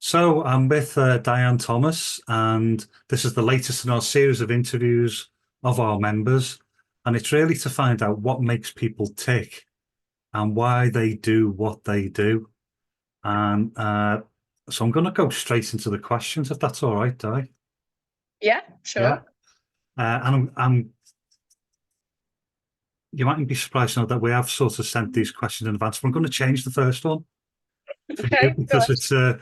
So I'm with Diane Thomas, and this is the latest in our series of interviews of our members. And it's really to find out what makes people tick and why they do what they do. And so I'm going to go straight into the questions, if that's all right, Di. Yeah, Yeah. sure. And you mightn't be surprised to know that we have sort of sent these questions in advance, but I'm going to change the first one for you Okay, go because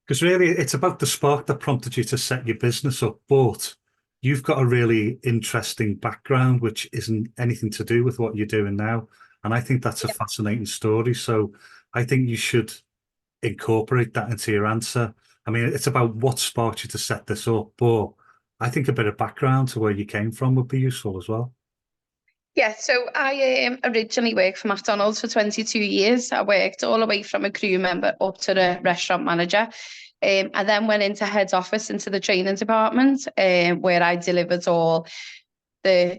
because really it's about the spark that prompted you to set your business up. But you've got a really interesting background, which isn't anything to do with what you're doing now. And I think that's a on. fascinating story. So I think you should incorporate that into your answer. I mean, it's about what sparked you to set this up, but I think a bit of background to where you came from would be useful as well. Yeah, so I originally worked for McDonald's for 22 years. I worked all the way from a crew member up to the restaurant manager. I then went into head office into the training department, where I delivered all the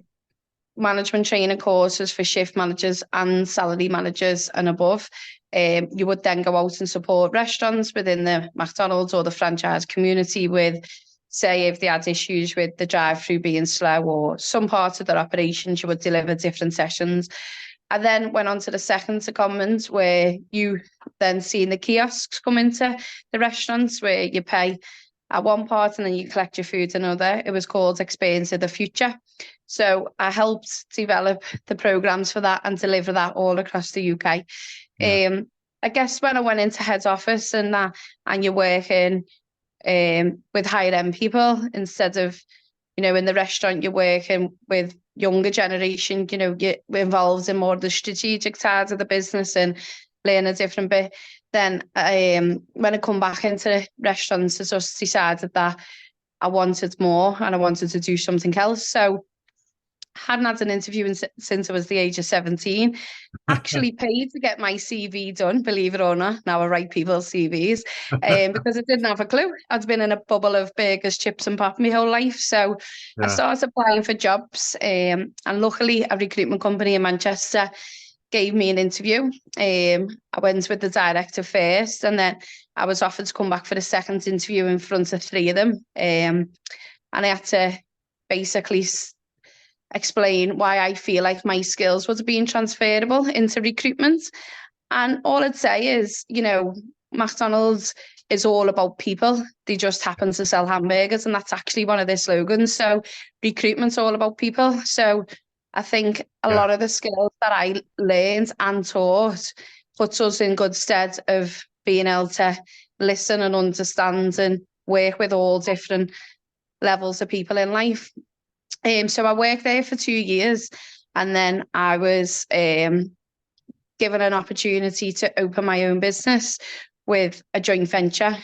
management training courses for shift managers and salary managers and above. You would then go out and support restaurants within the McDonald's or the franchise community with, say, if they had issues with the drive-through being slow or some parts of their operations, you would deliver different sessions. I then went on to the second secondment where you then seen the kiosks come into the restaurants where you pay at one part and then you collect your food another. It was called Experience of the Future. So I helped develop the programs for that and deliver that all across the UK. Yeah. I guess when I went into head office and that, and you're working with higher end people instead of, in the restaurant, you're working with younger generation, you're involved in more of the strategic side of the business and learn a different bit. Then when I come back into the restaurants, I just decided that I wanted more and I wanted to do something else. So hadn't had an interview since I was the age of 17. Actually paid to get my CV done, believe it or not. Now I write people's CVs because I didn't have a clue. I'd been in a bubble of burgers, chips and pop my whole life. So I Yeah. started applying for jobs and luckily a recruitment company in Manchester gave me an interview. I went with the director first and then I was offered to come back for the second interview in front of three of them. And I had to basically explain why I feel like my skills was being transferable into recruitment. And all I'd say is, McDonald's is all about people. They just happen to sell hamburgers, and that's actually one of their slogans. So recruitment's all about people. So I think a Yeah. lot of the skills that I learned and taught puts us in good stead of being able to listen and understand and work with all different levels of people in life. So I worked there for 2 years and then I was given an opportunity to open my own business with a joint venture,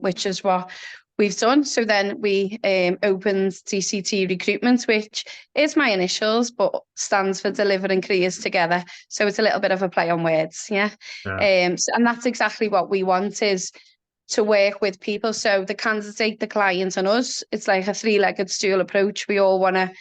which is what we've done. So then we opened DCT Recruitment, which is my initials, but stands for Delivering Careers Together. So it's a little bit of a play on words, yeah. Yeah. And that's exactly what we want is to work with people. So the candidate, the client and us, it's like a three-legged stool approach. We all want to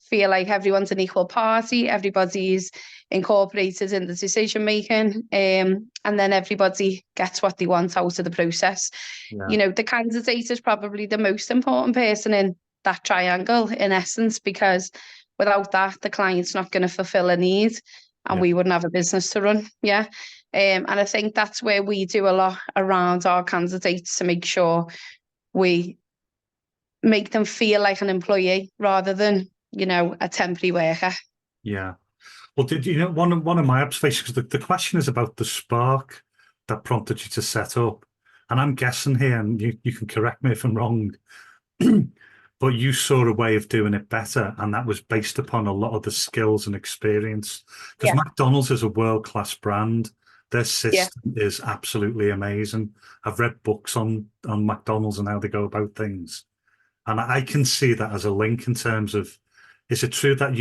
feel like everyone's an equal party, everybody's incorporated in the decision making, and then everybody gets what they want out of the process. Yeah. The candidate is probably the most important person in that triangle, in essence, because without that, the client's not going to fulfill a need and Yeah. we wouldn't have a business to run. Yeah. And I think that's where we do a lot around our candidates to make sure we make them feel like an employee rather than, a temporary worker. Yeah. Well, did you know one of my observations? The question is about the spark that prompted you to set up, and I'm guessing here, and you can correct me if I'm wrong, but you saw a way of doing it better, and that was based upon a lot of the skills and experience. Because Yeah. McDonald's is a world-class brand. Their Yeah. system is absolutely amazing. I've read books on McDonald's and how they go about things, and I can see that as a link in terms of, is it true that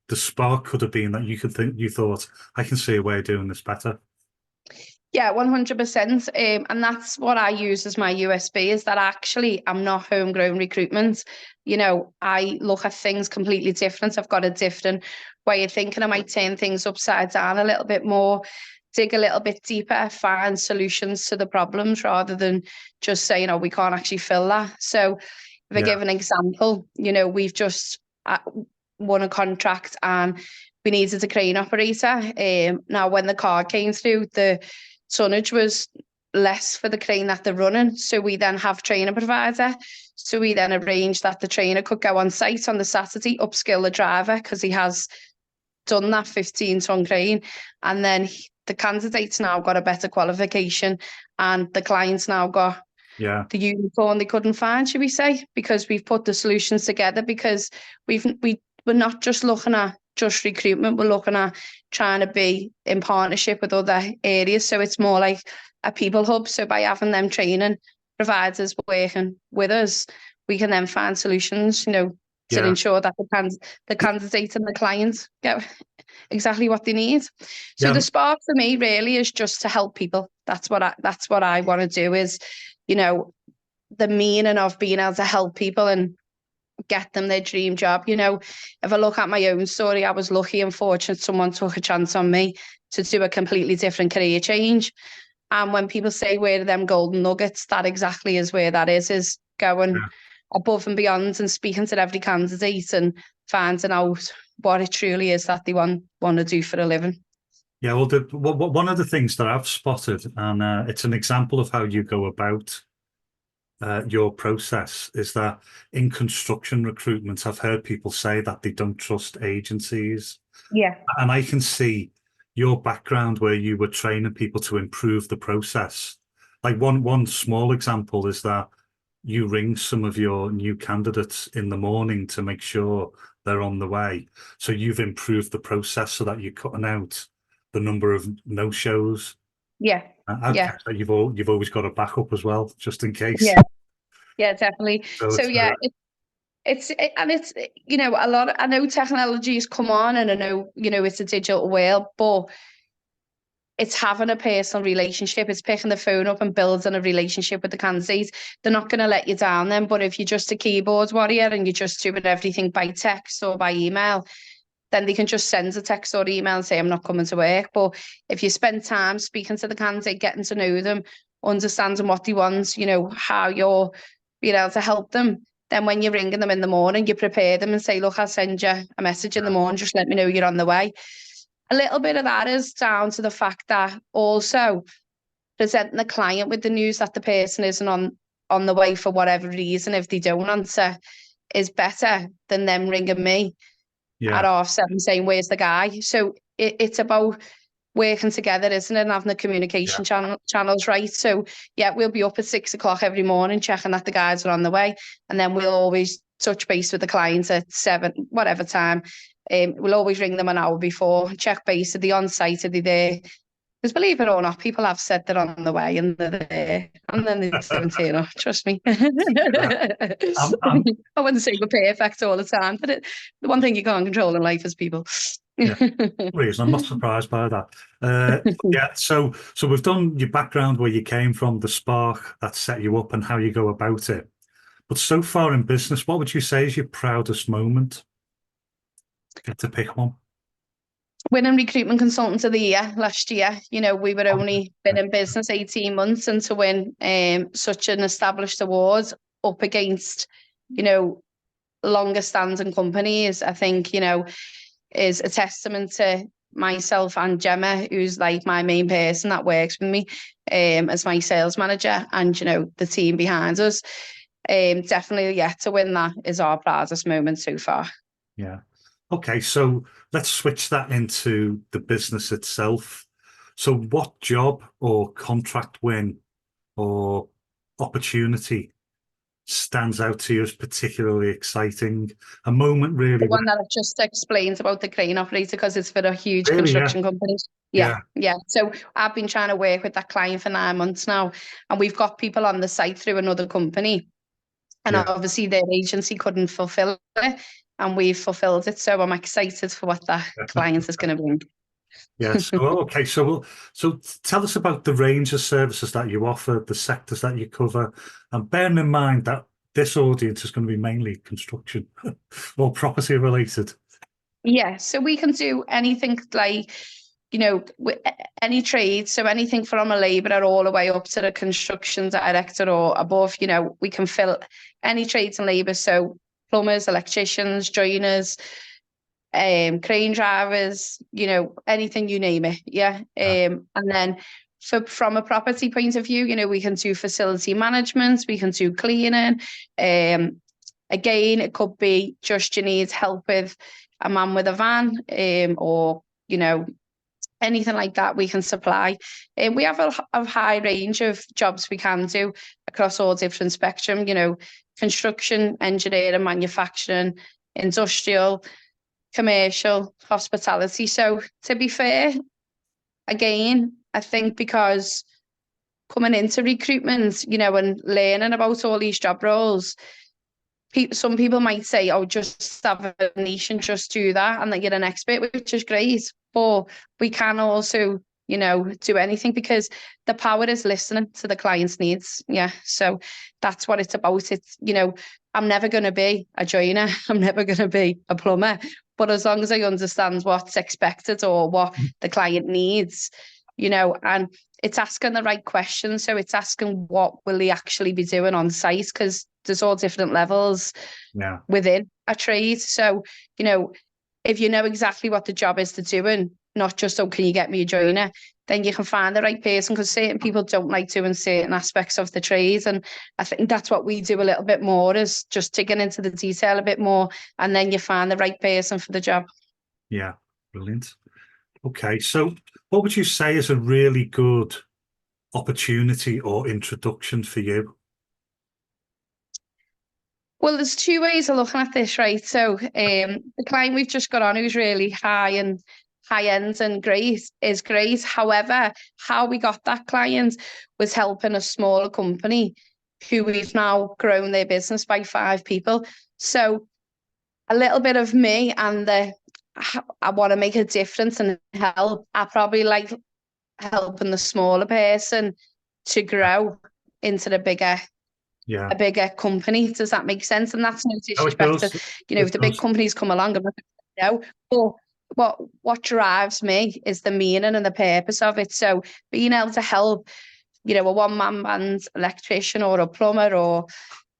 the spark could have been that you thought, I can see a way of doing this better? Yeah, 100%. And that's what I use as my USB is that actually I'm not homegrown recruitment. I look at things completely different. I've got a different way of thinking. I might turn things upside down a little bit more dig a little bit deeper, find solutions to the problems rather than just saying, oh, we can't actually fill that. So if I give an example, we've just won a contract and we needed a crane operator. Now, when the car came through, the tonnage was less for the crane that they're running. So we then have trainer provider. So we then arranged that the trainer could go on site on the Saturday, upskill the driver because he has done that 15-ton crane. And then the candidate's now got a better qualification and the client's now got the unicorn they couldn't find, should we say, because we've put the solutions together, because we're not just looking at just recruitment, we're looking at trying to be in partnership with other areas. So it's more like a people hub. So by having them training providers working with us, we can then find solutions, to ensure that the candidate and the client get exactly what they need. So the spark for me really is just to help people. That's what I want to do is, the meaning of being able to help people and get them their dream job. If I look at my own story, I was lucky and fortunate someone took a chance on me to do a completely different career change. And when people say, where are them golden nuggets, that exactly is where that is going above and beyond and speaking to every candidate and finding out what it truly is that they want to do for a living. Yeah, well, one of the things that I've spotted, and it's an example of how you go about your process, is that in construction recruitment, I've heard people say that they don't trust agencies. Yeah. And I can see your background where you were training people to improve the process. Like one small example is that you ring some of your new candidates in the morning to make sure they're on the way. So you've improved the process so that you're cutting out the number of no-shows. Yeah. You've always got a backup as well, just in case. Yeah, definitely. So it's a lot of, I know technology has come on and I know, it's a digital world, but it's having a personal relationship. It's picking the phone up and building a relationship with the candidate. They're not going to let you down then, but if you're just a keyboard warrior and you're just doing everything by text or by email, then they can just send a text or email and say, I'm not coming to work. But if you spend time speaking to the candidate, getting to know them, understanding what they want, how you're being able to help them, then when you're ringing them in the morning, you prepare them and say, look, I'll send you a message in the morning, just let me know you're on the way. A little bit of that is down to the fact that also presenting the client with the news that the person isn't on the way for whatever reason, if they don't answer, is better than them ringing me at 7:30 saying, where's the guy? So it's about working together, isn't it? And having the communication channels right. So we'll be up at 6:00 every morning checking that the guys are on the way. And then we'll always touch base with the clients at 7, whatever time. We'll always ring them an hour before, check base, are they on site, are they there? Because believe it or not, people have said they're on the way and they're there, and then they don't turn up, trust me. I wouldn't say we're perfect all the time, but the one thing you can't control in life is people. Reason I'm not surprised by that. So we've done your background, where you came from, the spark that set you up and how you go about it. But so far in business, what would you say is your proudest moment? Get to pick one. Winning Recruitment Consultant of the Year last year. We were only been in business 18 months, and to win such an established award up against, longer standing companies, I think, is a testament to myself and Gemma, who's like my main person that works with me as my sales manager, and, the team behind us. Definitely, to win that is our proudest moment so far. Yeah. Okay, so let's switch that into the business itself. So what job or contract win or opportunity stands out to you as particularly exciting? A moment really. The one that I've just explained about the crane operator, because it's for a huge construction company. Yeah. So I've been trying to work with that client for 9 months now, and we've got people on the site through another company. And obviously their agency couldn't fulfill it, and we've fulfilled it. So I'm excited for what that client is going to bring. Yes. Okay. So tell us about the range of services that you offer, the sectors that you cover, and bearing in mind that this audience is going to be mainly construction or property related. Yeah. So we can do anything like, any trade, so anything from a labourer all the way up to the construction director or above, we can fill any trades and labour. So plumbers, electricians, joiners, crane drivers, anything you name it. Yeah. And then from a property point of view, we can do facility management, we can do cleaning. Again, it could be just you need help with a man with a van, or, anything like that we can supply. And we have a high range of jobs we can do across all different spectrum, construction, engineering, manufacturing, industrial, commercial, hospitality. So to be fair, again, I think because coming into recruitment, and learning about all these job roles, some people might say, oh, just have a niche and just do that, and then you're an expert, which is great. But we can also, do anything, because the power is listening to the client's needs. Yeah. So that's what it's about. It's, I'm never going to be a joiner. I'm never going to be a plumber. But as long as I understand what's expected or what the client needs, and it's asking the right questions. So it's asking what will they actually be doing on site, because there's all different levels within a trade. So, if you know exactly what the job is to doing, not just, oh, can you get me a joiner, then you can find the right person, because certain people don't like doing certain aspects of the trade. And I think that's what we do a little bit more, is just digging into the detail a bit more, and then you find the right person for the job. Yeah, brilliant. Okay, so what would you say is a really good opportunity or introduction for you? Well, there's two ways of looking at this, right? So the client we've just got on, who's really high end and great, is great. However, how we got that client was helping a smaller company who we've now grown their business by 5 people. So a little bit of me and I want to make a difference and help. I probably like helping the smaller person to grow into a bigger company. Does that make sense? And that's no disrespect to, if the big companies come along, but what drives me is the meaning and the purpose of it. So being able to help, a one-man band electrician or a plumber or,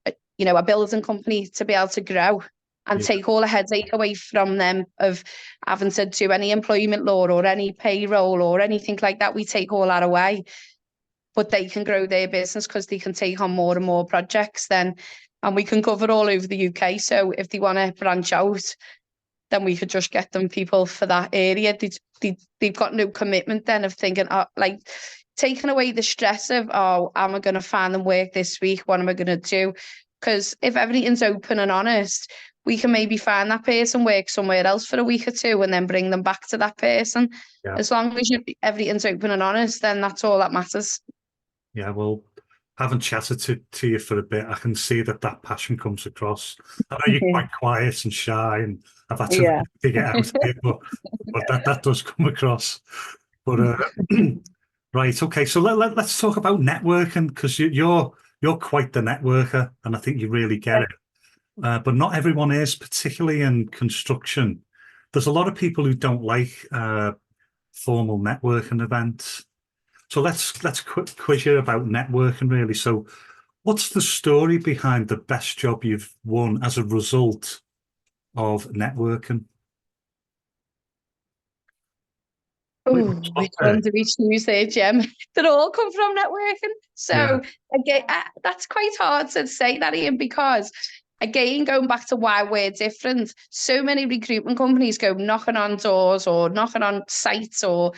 a building company to be able to grow and take all the headache away from them of having to do any employment law or any payroll or anything like that. We take all that away. But they can grow their business because they can take on more and more projects then, and we can cover all over the UK. So if they want to branch out, then we could just get them people for that area. They've got no commitment then of thinking, like taking away the stress of, oh, am I going to find them work this week? What am I going to do? Because if everything's open and honest, we can maybe find that person work somewhere else for a week or two and then bring them back to that person. Yeah. As long as everything's open and honest, then that's all that matters. Yeah, well, having chatted to you for a bit, I can see that passion comes across. I know you're quite quiet and shy, and I've had to dig it out of you, but that does come across. But right, okay, so let's talk about networking, because you're quite the networker, and I think you really get it. But not everyone is, particularly in construction. There's a lot of people who don't like formal networking events. So let's quiz you about networking, really. So what's the story behind the best job you've won as a result of networking? Oh, which one do we choose there, Jem? They all come from networking. So again, that's quite hard to say that, Ian, because again, going back to why we're different, so many recruitment companies go knocking on doors or knocking on sites or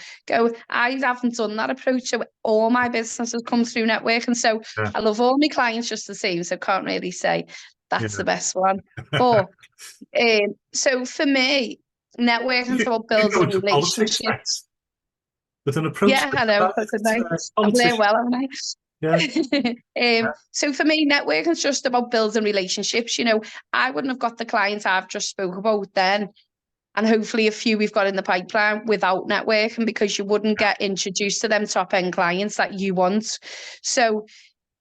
I haven't done that approach. So all my business has come through networking. So I love all my clients just the same. So I can't really say that's the best one. But so for me, networking is about building relationships. With an approach. Yeah, I know. I'm playing well, haven't I? Yeah. So for me, networking is just about building relationships. I wouldn't have got the clients I've just spoke about then, and hopefully a few we've got in the pipeline without networking, because you wouldn't get introduced to them top end clients that you want. So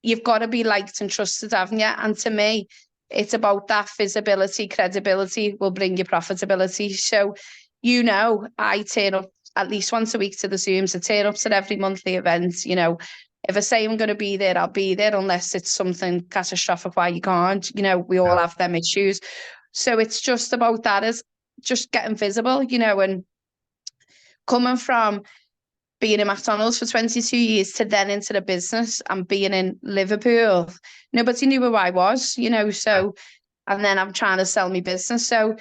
you've got to be liked and trusted, haven't you? And to me, it's about that visibility, credibility will bring you profitability. So, I turn up at least once a week to the Zooms. I turn up to every monthly event. You know, if I say I'm going to be there, I'll be there, unless it's something catastrophic why you can't. You know, we all have them issues. So it's just about that, is just getting visible, you know, and coming from being in McDonald's for 22 years to then into the business and being in Liverpool, nobody knew who I was, you know, so, and then I'm trying to sell my business. So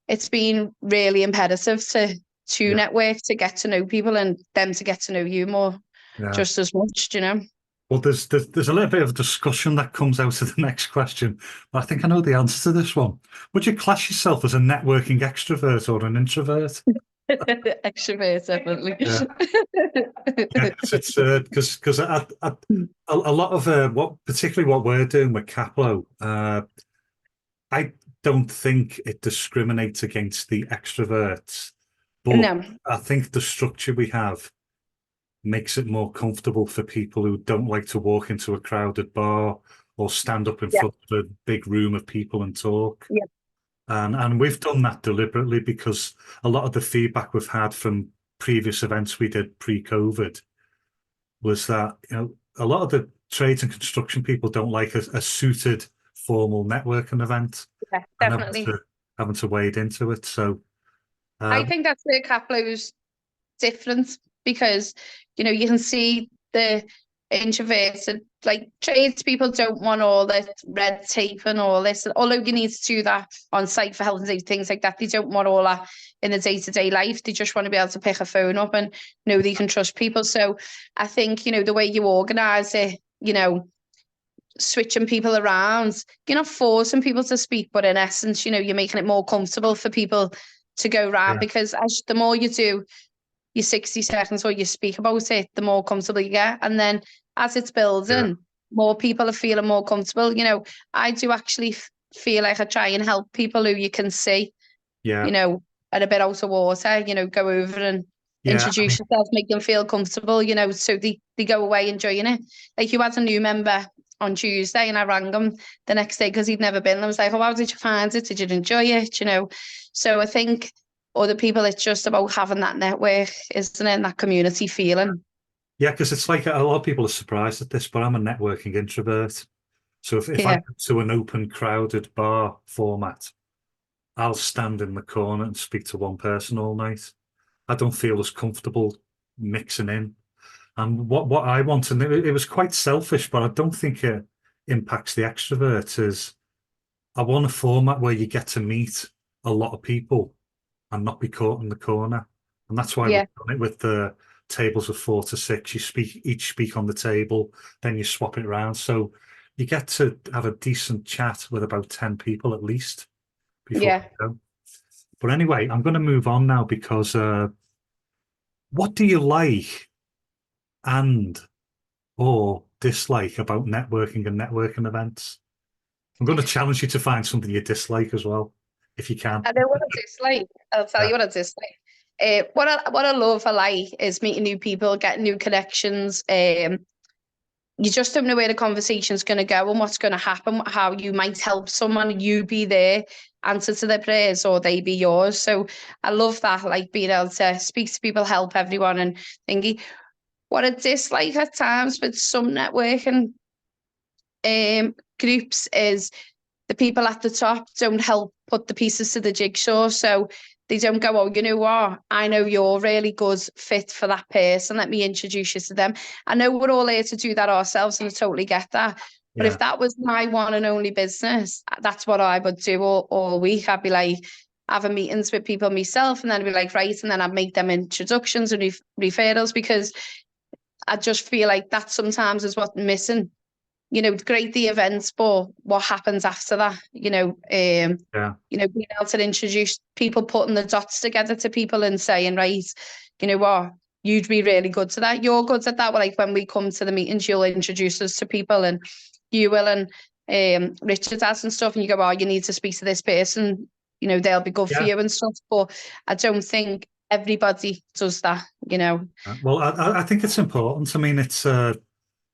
it's been really imperative to network, to get to know people, and them to get to know you more, just as much, you know. Well, there's a little bit of discussion that comes out of the next question, but I think I know the answer to this one. Would you class yourself as a networking extrovert or an introvert? Extrovert, definitely. Yeah, it's because a lot of particularly what we're doing with Caplo, I don't think it discriminates against the extroverts, but No. I think the structure we have makes it more comfortable for people who don't like to walk into a crowded bar or stand up in front of a big room of people and talk. Yeah. And we've done that deliberately, because a lot of the feedback we've had from previous events we did pre-COVID was that, you know, a lot of the trades and construction people don't like a suited formal networking event. Yeah, and definitely. having to wade into it. So I think that's where Caplo's different, because, you know, you can see the introverted, like, tradespeople don't want all this red tape and all this, although you need to do that on site for health and safety, things like that. They don't want all that in the day-to-day life. They just want to be able to pick a phone up and know they can trust people. So I think, you know, the way you organise it, you know, switching people around, you're not forcing people to speak, but in essence, you know, you're making it more comfortable for people to go round, because as the more you do your 60 seconds or you speak about it, the more comfortable you get. And then as it's building, more people are feeling more comfortable. You know, I do actually feel like I try and help people who you can see, you know, are a bit out of water, you know, go over and introduce yourself, make them feel comfortable, you know, so they go away enjoying it. Like, you had a new member on Tuesday and I rang him the next day because he'd never been. I was like, oh, how did you find it? Did you enjoy it? You know, so I think other people, it's just about having that network, isn't it? And that community feeling. Yeah, because it's like a lot of people are surprised at this, but I'm a networking introvert. So if I go to an open, crowded bar format, I'll stand in the corner and speak to one person all night. I don't feel as comfortable mixing in. And what I want, and it was quite selfish, but I don't think it impacts the extroverts, is I want a format where you get to meet a lot of people and not be caught in the corner. And that's why we've done it with the tables of 4 to 6. You each speak on the table, then you swap it around. So you get to have a decent chat with about 10 people at least before you go. But anyway, I'm going to move on now, because what do you like and or dislike about networking and networking events? I'm going to challenge you to find something you dislike as well, if you can. I know what I dislike. I'll tell you what I dislike. What I love, I like, is meeting new people, getting new connections. You just don't know where the conversation's going to go and what's going to happen, how you might help someone, you be there, answer to their prayers, or they be yours. So I love that, like, being able to speak to people, help everyone, and thingy. What I dislike at times with some networking groups is the people at the top don't help put the pieces to the jigsaw. So they don't go, oh, you know what? I know you're really good fit for that person. Let me introduce you to them. I know we're all here to do that ourselves, and I totally get that. But if that was my one and only business, that's what I would do all week. I'd be like, having meetings with people myself, and then I'd be like, right, and then I'd make them introductions and referrals, because I just feel like that sometimes is what's missing. You know, great the events, but what happens after that? You know, being able to introduce people, putting the dots together to people and saying, right, you know what, you'd be really good to that. You're good at that. Like, when we come to the meetings, you'll introduce us to people, and you will, and Richard has and stuff, and you go, oh, you need to speak to this person. You know, they'll be good for you and stuff. But I don't think everybody does that, you know. Well, I think it's important. I mean, it's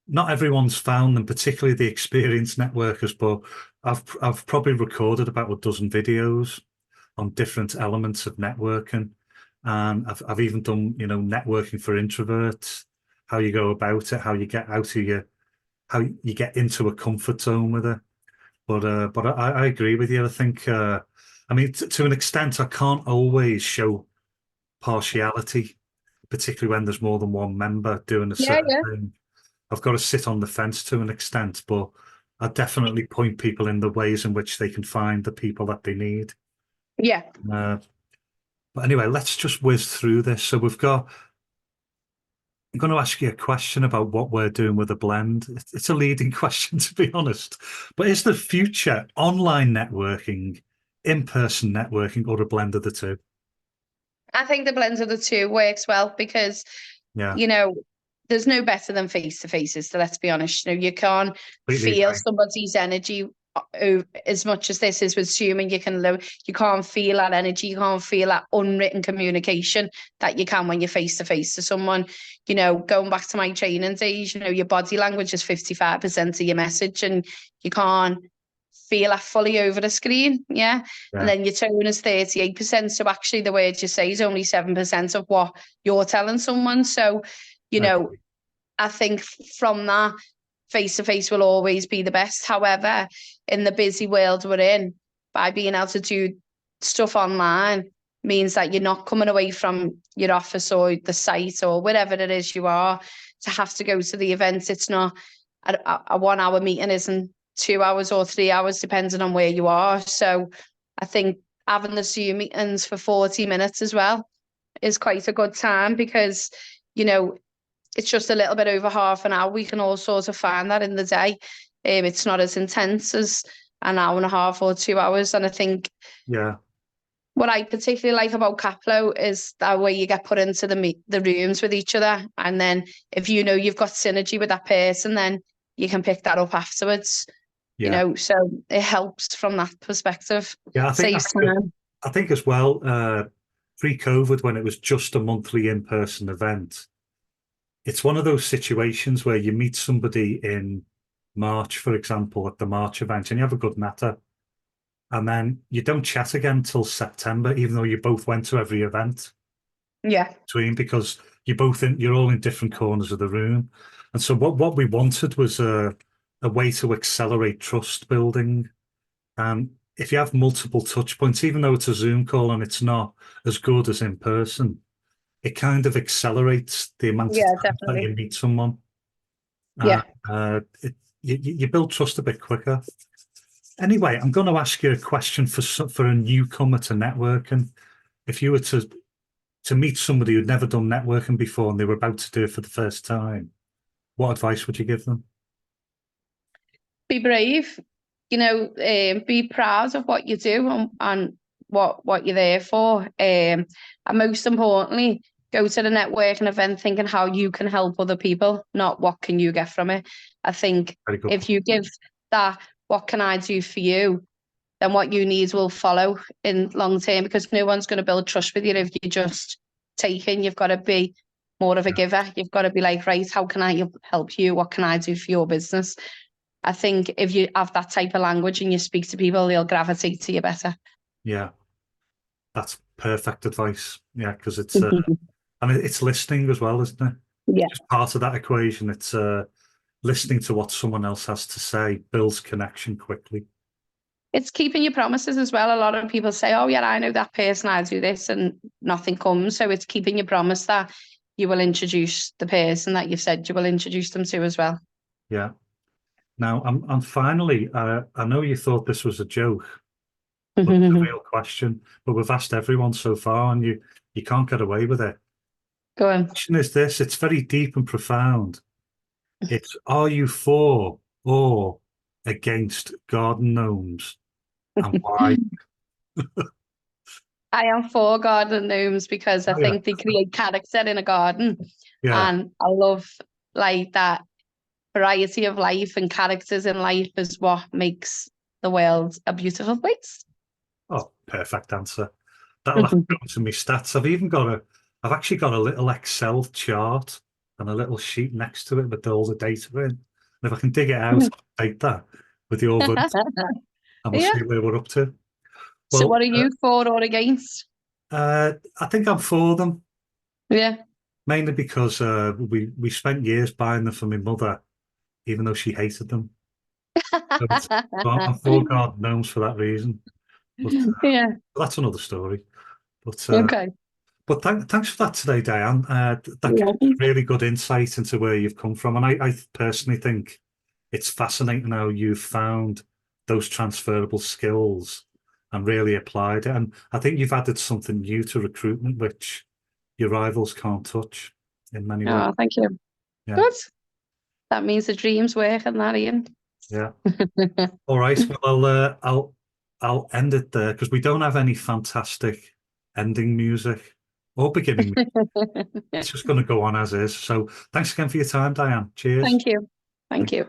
not everyone's found them, particularly the experienced networkers, but I've probably recorded about a dozen videos on different elements of networking. and I've even done, networking for introverts, how you go about it, how you get out of how you get into a comfort zone with it. But I agree with you. I think, I mean, to an extent, I can't always show partiality, particularly when there's more than one member doing a Yeah, certain yeah, thing. I've got to sit on the fence to an extent, but I definitely point people in the ways in which they can find the people that they need. yeah. Uh, but anyway, let's just whiz through this. So I'm going to ask you a question about what we're doing with a blend. It's a leading question, to be honest. But is the future online networking, in-person networking, or a blend of the two? I think the blend of the two works well because, Yeah, you know, there's no better than face to faces. So let's be honest, you can't completely feel agree. somebody's energy as much as this is with Zoom, and you can live, you can't feel that energy, you can't feel that unwritten communication that you can when you're face to face to someone. Going back to my training days, your body language is 55% of your message, and you can't feel that fully over the screen. Yeah. And Yeah, then your tone is 38%. So actually the words you say is only 7% of what you're telling someone. So, you I know, agree. I think from that, face to face will always be the best. However, in the busy world we're in, by being able to do stuff online means that you're not coming away from your office or the site or wherever it is you are to have to go to the event. It's not a 1 hour meeting, isn't 2 hours or 3 hours, depending on where you are. So I think having the Zoom meetings for 40 minutes as well is quite a good time because, you know, it's just a little bit over half an hour. We can all sort of find that in the day. It's not as intense as an hour and a half or 2 hours. And I think Yeah, what I particularly like about Caplo is that way you get put into the rooms with each other. And then if you've got synergy with that person, then you can pick that up afterwards. yeah, So it helps from that perspective. yeah. Saves time. I think as well, pre-COVID, when it was just a monthly in-person event, it's one of those situations where you meet somebody in March, for example, at the March event, and you have a good natter, and then you don't chat again till September, even though you both went to every event Yeah. between, because you're all in different corners of the room. And so what we wanted was a way to accelerate trust building. And if you have multiple touch points, even though it's a Zoom call and it's not as good as in person, it kind of accelerates the amount of Yeah, time that definitely. you meet someone. Uh, Yeah. you build trust a bit quicker. Anyway, I'm going to ask you a question for a newcomer to networking. If you were to meet somebody who'd never done networking before and they were about to do it for the first time, what advice would you give them? Be brave, be proud of what you do and what you're there for. And most importantly, go to the networking event thinking how you can help other people, not what can you get from it. I think Very good if point. you give that, what can I do for you? Then what you need will follow in long term because no one's going to build trust with you if you just take in. You've got to be more of a Yeah, giver. You've got to be like, right, how can I help you? What can I do for your business? I think if you have that type of language and you speak to people, they'll gravitate to you better. yeah, that's perfect advice. Yeah, because it's listening as well, isn't it? Yeah. Just part of that equation. It's listening to what someone else has to say builds connection quickly. It's keeping your promises as well. A lot of people say, oh, yeah, I know that person, I'll do this, and nothing comes. So it's keeping your promise that you will introduce the person that you've said you will introduce them to as well. Yeah. Now, and finally, I know you thought this was a joke, but it's a Go real question. But we've asked everyone so far, and you can't get away with it. on. Question is this: it's very deep and profound. It's are you for or against garden gnomes, and why? I am for garden gnomes because I Oh, yeah, think they create character in a garden. yeah. And I love like that variety of life and characters in life is what makes the world a beautiful place. Oh, perfect answer. That'll have to go to my stats. I've actually got a little Excel chart and a little sheet next to it with all the data in. And if I can dig it out, I'll take that with your vote, and we'll Yeah. see where we're up to. So Well, what are you for or against? I think I'm for them, Yeah. mainly because we spent years buying them for my mother, even though she hated them. So I'm for God gnomes for that reason. But Yeah. that's another story. But Okay. thanks for that today, Diane. That You're gives welcome. really good insight into where you've come from, and I personally think it's fascinating how you've found those transferable skills and really applied it. And I think you've added something new to recruitment, which your rivals can't touch in many ways. Oh, thank you. Yeah, Good. That means the dream's working, that, Ian. yeah. All right. Well, I'll end it there because we don't have any fantastic ending music or beginning music. It's just going to go on as is. So thanks again for your time, Diane. Cheers. Thank you. Thank you.